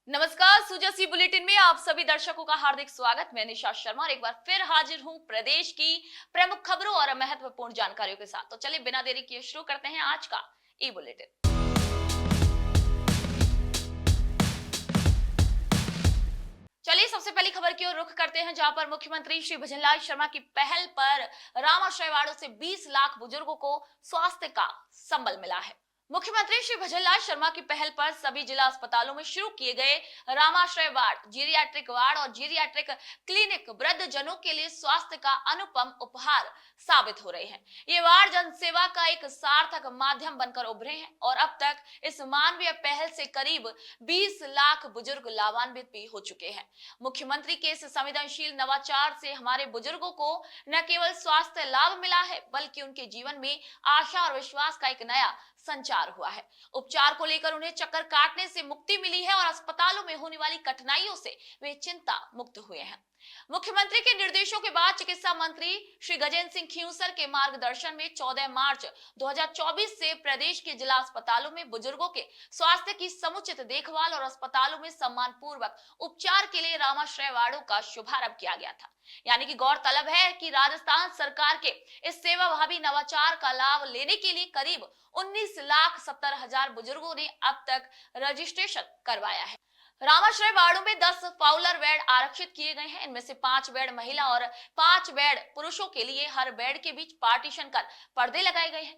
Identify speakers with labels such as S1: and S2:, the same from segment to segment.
S1: नमस्कार, सुजासी बुलेटिन में आप सभी दर्शकों का हार्दिक स्वागत। मैं निशा शर्मा और एक बार फिर हाजिर हूं प्रदेश की प्रमुख खबरों और महत्वपूर्ण जानकारियों के साथ। तो चलिए बिना देरी किए शुरू करते हैं आज का ई बुलेटिन। चलिए सबसे पहली खबर की ओर रुख करते हैं, जहां पर मुख्यमंत्री श्री भजनलाल शर्मा की पहल पर रामाश्रय वार्डों से 20 लाख बुजुर्गों को स्वास्थ्य का संबल मिला है। मुख्यमंत्री श्री भजनलाल शर्मा की पहल पर सभी जिला अस्पतालों में शुरू किए गए रामाश्रय वार्ड, जीरियाट्रिक वार्ड और जीरियाट्रिक क्लिनिक वृद्ध जनों के लिए स्वास्थ्य का अनुपम उपहार साबित हो रहे हैं। ये वार्ड जनसेवा का एक सार्थक माध्यम बनकर उभरे हैं और अब तक इस मानवीय पहल से करीब 20 लाख बुजुर्ग लाभान्वित भी हो चुके हैं। मुख्यमंत्री के इस संवेदनशील नवाचार से हमारे बुजुर्गों को न केवल स्वास्थ्य लाभ मिला है, बल्कि उनके जीवन में आशा और विश्वास का एक नया संचार हुआ है। उपचार को लेकर उन्हें चक्कर काटने से मुक्ति मिली है और अस्पतालों में होने वाली कठिनाइयों से वे चिंता मुक्त हुए हैं। मुख्यमंत्री के निर्देशों के बाद चिकित्सा मंत्री श्री गजेंद्र सिंह खींवसर के मार्गदर्शन में 14 मार्च 2024 से प्रदेश के जिला अस्पतालों में बुजुर्गों के स्वास्थ्य की समुचित देखभाल और अस्पतालों में सम्मान पूर्वक उपचार के लिए रामाश्रय वार्डों का शुभारंभ किया गया था। यानी कि गौरतलब है कि राजस्थान सरकार के इस सेवा भावी नवाचार का लाभ लेने के लिए करीब 19,70,000 बुजुर्गों ने अब तक रजिस्ट्रेशन करवाया है। रामाश्रय वार्डों में 10 फाउलर बेड आरक्षित किए गए हैं। इनमें से 5 बेड महिला और 5 बेड पुरुषों के लिए, हर बेड के बीच पार्टीशन कर पर्दे लगाए गए हैं।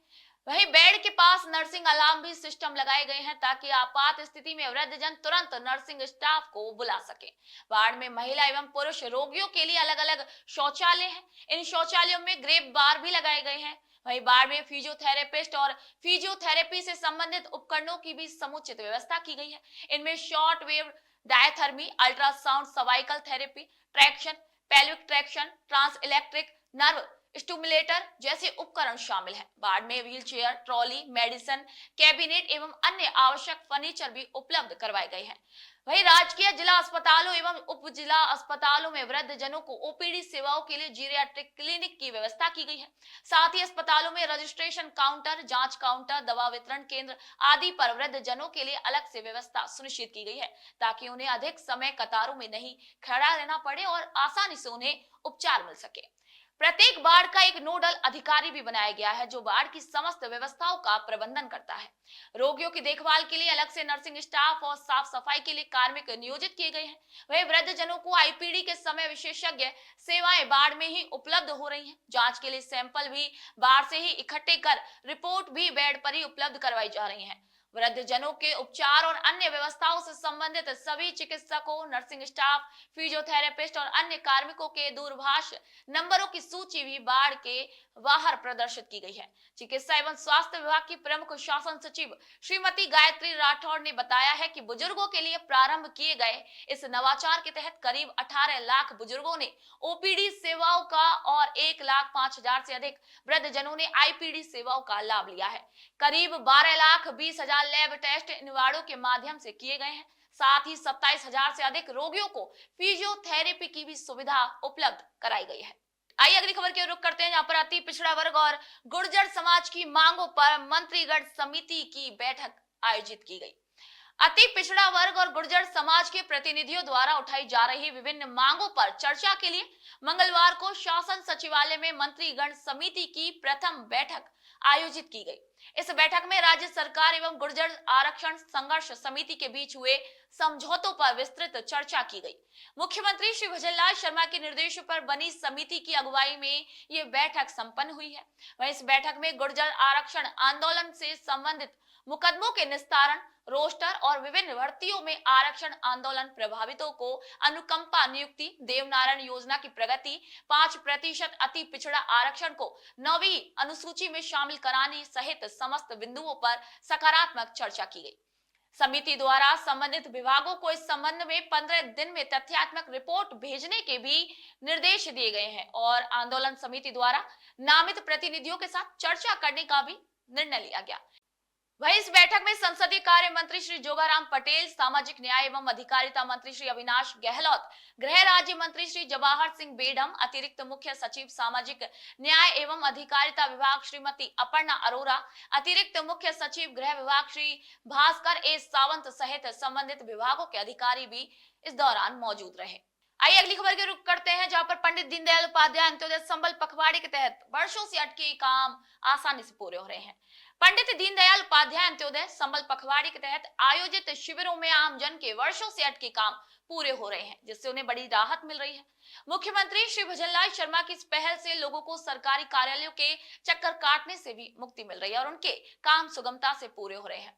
S1: वहीं बेड के पास नर्सिंग अलार्म भी सिस्टम लगाए गए हैं, ताकि आपात स्थिति में वृद्धजन तुरंत नर्सिंग स्टाफ को बुला सके। वार्ड में महिला एवं पुरुष रोगियों के लिए अलग अलग शौचालय हैं। इन शौचालयों में ग्रेप बार भी लगाए गए हैं। वहीं वार्ड में फिजियोथेरेपिस्ट और फिजियोथेरेपी से संबंधित उपकरणों की भी समुचित व्यवस्था की गई है। इनमें short wave diathermy, ultrasound, cervical therapy, traction, pelvic traction, trans electric nerve stimulator जैसे उपकरण शामिल हैं। वार्ड में व्हीलचेयर, ट्रॉली, मेडिसिन कैबिनेट एवं अन्य आवश्यक फर्नीचर भी उपलब्ध करवाए गए हैं। वहीं राजकीय जिला अस्पतालों एवं उप जिला अस्पतालों में वृद्ध जनों को ओपीडी सेवाओं के लिए जीरियाट्रिक क्लिनिक की व्यवस्था की गई है। साथ ही अस्पतालों में रजिस्ट्रेशन काउंटर, जांच काउंटर, दवा वितरण केंद्र आदि पर वृद्ध जनों के लिए अलग से व्यवस्था सुनिश्चित की गई है, ताकि उन्हें अधिक समय कतारों में नहीं खड़ा रहना पड़े और आसानी से उन्हें उपचार मिल सके। प्रत्येक वार्ड का एक नोडल अधिकारी भी बनाया गया है, जो वार्ड की समस्त व्यवस्थाओं का प्रबंधन करता है। रोगियों की देखभाल के लिए अलग से नर्सिंग स्टाफ और साफ सफाई के लिए कार्मिक नियोजित किए गए हैं। वहीं वृद्ध जनों को आईपीडी के समय विशेषज्ञ सेवाएं वार्ड में ही उपलब्ध हो रही हैं। जांच के लिए सैंपल भी बाहर से ही इकट्ठे कर रिपोर्ट भी बेड पर ही उपलब्ध करवाई जा रही है। वृद्ध जनों के उपचार और अन्य व्यवस्थाओं से संबंधित सभी चिकित्सकों, नर्सिंग स्टाफ, फिजियोथेरेपिस्ट और अन्य कार्मिकों के दूरभाष नंबरों की सूची भी वार्ड के बाहर प्रदर्शित की गई है। चिकित्सा एवं स्वास्थ्य विभाग की प्रमुख शासन सचिव श्रीमती गायत्री राठौड़ ने बताया है कि बुजुर्गों के लिए प्रारंभ किए गए इस नवाचार के तहत करीब 18 लाख बुजुर्गों ने ओपीडी सेवाओं का और 1,05,000 से अधिक वृद्ध जनों ने आईपीडी सेवाओं का लाभ लिया है। करीब 12,20,000 लैब टेस्ट इन वार्डों के माध्यम से किए गए हैं। साथ ही 27,000 से अधिक रोगियों को फिजियोथेरेपी की भी सुविधा उपलब्ध कराई गई है। आइए अगली खबर की ओर रुख करते हैं, जहां पर अति पिछड़ा वर्ग और गुर्जर समाज की मांगों पर मंत्रिगण समिति की बैठक आयोजित की गई। अति पिछड़ा वर्ग और गुर्जर समाज के प्रतिनिधियों द्वारा उठाई जा रही विभिन्न मांगों पर चर्चा के लिए मंगलवार को शासन सचिवालय में मंत्रिगण समिति की प्रथम बैठक आयोजित की गई। इस बैठक में राज्य सरकार एवं गुर्जर आरक्षण संघर्ष समिति के बीच हुए समझौतों पर विस्तृत चर्चा की गई। मुख्यमंत्री श्री भजनलाल शर्मा के निर्देशों पर बनी समिति की अगुवाई में ये बैठक संपन्न हुई है। वहीं इस बैठक में गुर्जर आरक्षण आंदोलन से संबंधित मुकदमों के निस्तारण, रोस्टर और विभिन्न भर्तियों में आरक्षण आंदोलन प्रभावितों को अनुकंपा नियुक्ति, देवनारायण योजना की प्रगति, 5% अति पिछड़ा आरक्षण को 9वीं अनुसूची में शामिल कराने सहित समस्त बिंदुओं पर सकारात्मक चर्चा की गई। समिति द्वारा संबंधित विभागों को इस संबंध में 15 दिन में तथ्यात्मक रिपोर्ट भेजने के भी निर्देश दिए गए हैं और आंदोलन समिति द्वारा नामित प्रतिनिधियों के साथ चर्चा करने का भी निर्णय लिया गया। वहीं इस बैठक में संसदीय कार्य मंत्री श्री जोगाराम पटेल, सामाजिक न्याय एवं अधिकारिता मंत्री श्री अविनाश गहलोत, गृह राज्य मंत्री श्री जवाहर सिंह बेडम, अतिरिक्त मुख्य सचिव सामाजिक न्याय एवं अधिकारिता विभाग श्रीमती अपर्णा अरोरा, अतिरिक्त मुख्य सचिव गृह विभाग श्री भास्कर ए सावंत सहित संबंधित विभागों के अधिकारी भी इस दौरान मौजूद रहे। आइए अगली खबर के रुख करते हैं, जहां पर पंडित दीनदयाल उपाध्याय अंत्योदय संबल पखवाड़े के तहत वर्षों से अटके काम आसानी से पूरे हो रहे हैं। पंडित दीनदयाल उपाध्याय अंत्योदय संबल पखवाड़े के तहत आयोजित शिविरों में आमजन के वर्षों से अटके काम पूरे हो रहे हैं, जिससे उन्हें बड़ी राहत मिल रही है। मुख्यमंत्री श्री भजनलाल शर्मा की इस पहल से लोगों को सरकारी कार्यालयों के चक्कर काटने से भी मुक्ति मिल रही है और उनके काम सुगमता से पूरे हो रहे हैं।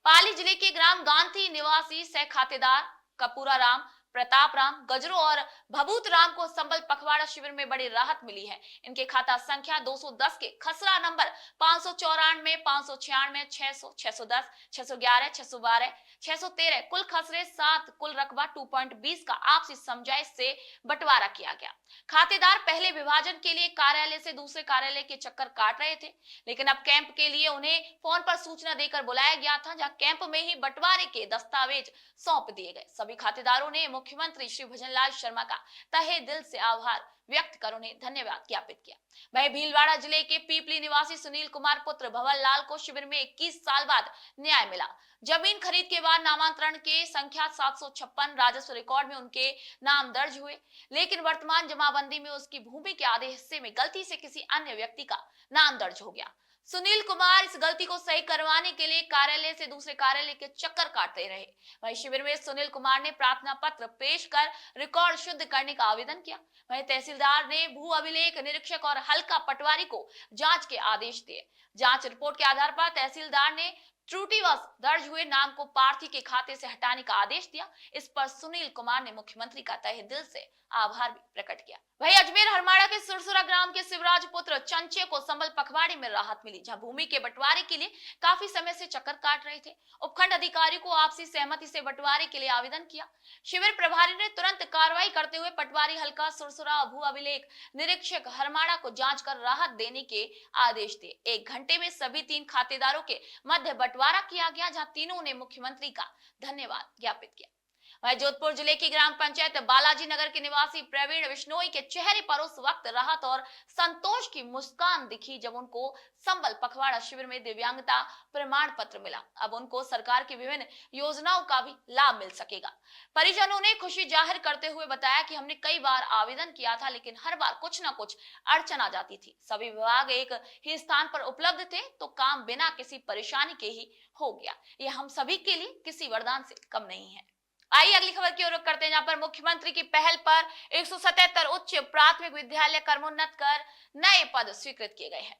S1: पाली जिले के ग्राम गांधी निवासी सह खातेदार कपूरा राम, प्रताप राम, गजरू और भभूत राम को संबल पखवाड़ा शिविर में बड़ी राहत मिली है। इनके खाता संख्या 210 के खसरा नंबर 594, 596, 600, 610, 611, 612, 613 कुल खसरे 7 कुल रकबा 2.20 का आपसी समझाइश से बंटवारा किया गया। खातेदार पहले विभाजन के लिए कार्यालय से दूसरे कार्यालय के चक्कर काट रहे थे, लेकिन अब कैंप के लिए उन्हें फोन पर सूचना देकर बुलाया गया था, जहां कैंप में ही बंटवारे के दस्तावेज सौंप दिए गए। सभी खातेदारों ने मुख्यमंत्री श्री भजनलाल शर्मा का तहे दिल से आभार व्यक्त कर उन्हें धन्यवाद ज्ञापित किया। वहीं भीलवाड़ा जिले के पीपली निवासी सुनील कुमार पुत्र भवन लाल को शिविर में 21 साल बाद न्याय मिला। जमीन खरीद के बाद नामांतरण के संख्या 756 राजस्व रिकॉर्ड में उनके नाम दर्ज हुए, लेकिन वर्तमान जमाबंदी में उसकी भूमि के आधे हिस्से में गलती से किसी अन्य व्यक्ति का नाम दर्ज हो गया। सुनील कुमार इस गलती को सही करवाने के लिए कार्यालय से दूसरे कार्यालय के चक्कर काटते रहे। वहीं शिविर में सुनील कुमार ने प्रार्थना पत्र पेश कर रिकॉर्ड शुद्ध करने का आवेदन किया। वहीं तहसीलदार ने भू अभिलेख निरीक्षक और हल्का पटवारी को जांच के आदेश दिए। जांच रिपोर्ट के आधार पर तहसीलदार ने त्रुटिवश दर्ज हुए नाम को पार्थी के खाते से हटाने का आदेश दिया। इस पर सुनील कुमार ने मुख्यमंत्री का तहे दिल से आभार भी प्रकट किया। वहीं अजमेर हरमाड़ा के सुरसुरा ग्राम के शिवराज पुत्र चंचे को संबल पखवाड़े में राहत मिली, जहां भूमि के बंटवारे के लिए काफी समय से चक्कर काट रहे थे। उपखंड अधिकारी को आपसी सहमति से बंटवारे के लिए आवेदन किया। शिविर प्रभारी ने तुरंत कार्रवाई करते हुए पटवारी हल्का सुरसुरा भू अभिलेख निरीक्षक हरमाड़ा को जांच कर राहत देने के आदेश दिए। 1 घंटे में सभी 3 खातेदारों के मध्य बंटवारा किया गया, जहां तीनों ने मुख्यमंत्री का धन्यवाद ज्ञापित किया। वहीं जोधपुर जिले की ग्राम पंचायत बालाजी नगर के निवासी प्रवीण बिश्नोई के चेहरे पर उस वक्त राहत और संतोष की मुस्कान दिखी जब उनको संबल पखवाड़ा शिविर में दिव्यांगता प्रमाण पत्र मिला। अब उनको सरकार की विभिन्न योजनाओं का भी लाभ मिल सकेगा। परिजनों ने खुशी जाहिर करते हुए बताया कि हमने कई बार आवेदन किया था, लेकिन हर बार कुछ न कुछ अड़चन आ जाती थी। सभी विभाग एक ही स्थान पर उपलब्ध थे तो काम बिना किसी परेशानी के ही हो गया। यह हम सभी के लिए किसी वरदान से कम नहीं है। आइए अगली खबर की ओर रुख करते हैं, जहां पर मुख्यमंत्री की पहल पर 177 उच्च प्राथमिक विद्यालय क्रमोन्नत कर नए पद स्वीकृत किए गए हैं।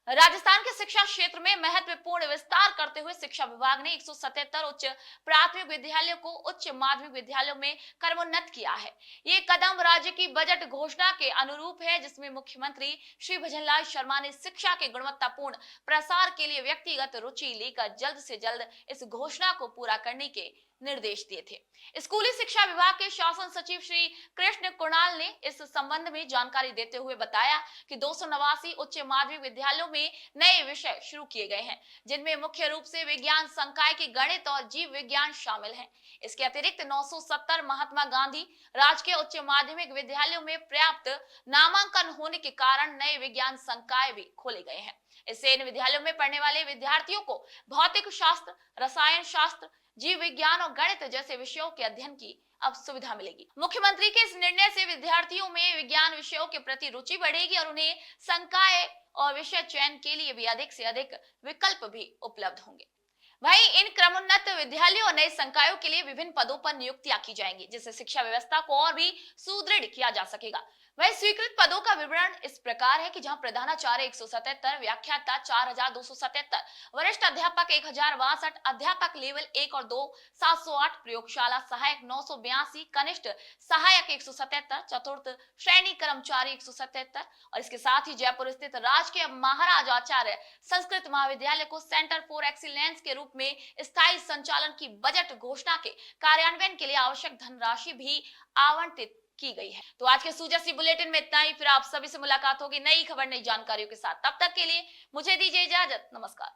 S1: राजस्थान के शिक्षा क्षेत्र में महत्वपूर्ण विस्तार करते हुए शिक्षा विभाग ने 177 उच्च प्राथमिक विद्यालयों को उच्च माध्यमिक विद्यालयों में क्रमोन्नत किया है। ये कदम राज्य की बजट घोषणा के अनुरूप है, जिसमें मुख्यमंत्री श्री भजनलाल शर्मा ने शिक्षा के गुणवत्तापूर्ण प्रसार के लिए व्यक्तिगत रुचि लेकर जल्द से जल्द इस घोषणा को पूरा करने के निर्देश दिए थे। स्कूली शिक्षा विभाग के शासन सचिव श्री कृष्ण कुणाल ने इस संबंध में जानकारी देते हुए बताया कि 289 उच्च माध्यमिक विद्यालयों में नए विषय शुरू किए गए हैं, जिनमें मुख्य रूप से विज्ञान संकाय के गणित और जीव विज्ञान शामिल हैं। इसके अतिरिक्त 970 महात्मा गांधी राजकीय उच्च माध्यमिक विद्यालयों में पर्याप्त नामांकन होने के कारण नए विज्ञान संकाय भी खोले गए हैं। इससे इन विद्यालयों में पढ़ने वाले विद्यार्थियों को भौतिक शास्त्र, रसायन शास्त्र, जीव विज्ञान और गणित जैसे विषयों के अध्ययन की अब सुविधा मिलेगी। मुख्यमंत्री के इस निर्णय से विद्यार्थियों में विज्ञान विषयों के प्रति रुचि बढ़ेगी और उन्हें संकाय और विषय चयन के लिए भी अधिक से अधिक विकल्प भी उपलब्ध होंगे। वहीं इन क्रमोन्नत विद्यालयों और नए संकायों के लिए विभिन्न पदों पर नियुक्तियां की जाएंगी, जिससे शिक्षा व्यवस्था को और भी सुदृढ़ किया जा सकेगा। वहीं स्वीकृत पदों का विवरण इस प्रकार है कि जहां प्रधानाचार्य 177, व्याख्याता 4277, वरिष्ठ अध्यापक 1062, अध्यापक लेवल 1 और 2 708, प्रयोगशाला सहायक 982, कनिष्ठ सहायक 177, चतुर्थ श्रेणी कर्मचारी 177 और इसके साथ ही जयपुर स्थित राजकीय महाराज आचार्य संस्कृत महाविद्यालय को सेंटर फॉर एक्सीलेंस के रूप में स्थायी संचालन की बजट घोषणा के कार्यान्वयन के लिए आवश्यक धनराशि भी आवंटित की गई है। तो आज के सूजसी बुलेटिन में इतना ही। फिर आप सभी से मुलाकात होगी नई खबर, नई जानकारियों के साथ। तब तक के लिए मुझे दीजिए इजाजत। नमस्कार।